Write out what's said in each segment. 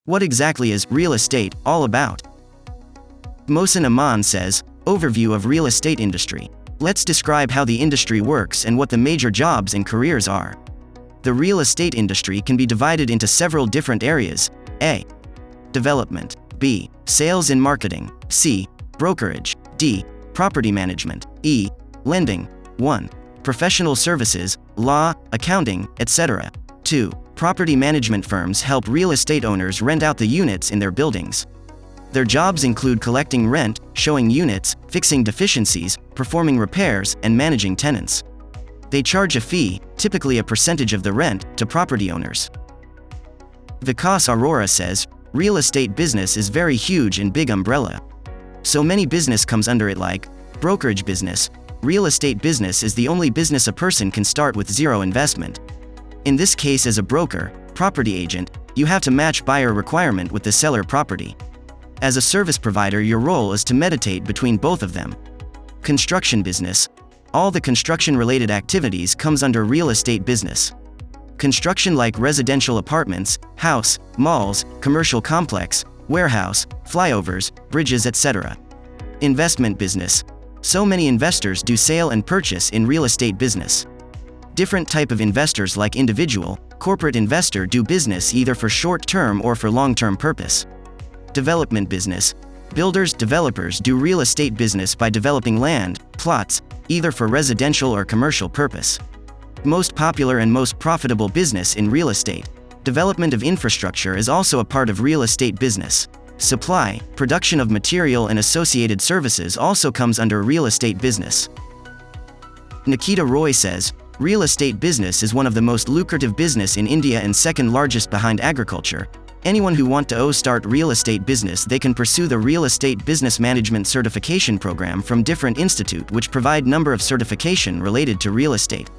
What exactly is real estate all about? Mohsin Aman says, Overview of real estate industry. Let's describe how the industry works and what the major jobs and careers are. The real estate industry can be divided into several different areas. A. Development. B. Sales and marketing. C. Brokerage. D. Property management. E. Lending. 1. Professional services, law, accounting, etc. 2. Property management firms help real estate owners rent out the units in their buildings. Their jobs include collecting rent, showing units, fixing deficiencies, performing repairs, and managing tenants. They charge a fee, typically a percentage of the rent, to property owners. Vikas Arora says, real estate business is very huge and big umbrella. So many business comes under it like brokerage business. Real estate business is the only business a person can start with zero investment. In this case, as a broker, property agent, you have to match buyer requirement with the seller property. As a service provider, your role is to mediate between both of them. Construction business. All the construction-related activities comes under real estate business. Construction like residential apartments, house, malls, commercial complex, warehouse, flyovers, bridges, etc. Investment business. So many investors do sale and purchase in real estate business. Different type of investors like individual, corporate investor do business either for short-term or for long-term purpose. Development business. Builders, developers do real estate business by developing land, plots, either for residential or commercial purpose. Most popular and most profitable business in real estate. Development of infrastructure is also a part of real estate business. Supply, production of material and associated services also comes under real estate business. Nikita Roy says, real estate business is one of the most lucrative business in India and second largest behind agriculture. Anyone who want to start real estate business, they can pursue the Real Estate Business Management Certification Program from different institute which provide number of certification related to real estate.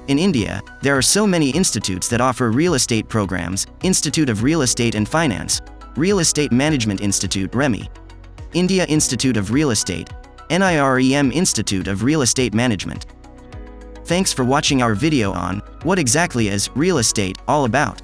In India, there are so many institutes that offer real estate programs: Institute of Real Estate and Finance, Real Estate Management Institute (REMI), India Institute of Real Estate, NIREM Institute of Real Estate Management. Thanks for watching our video on what exactly is real estate all about.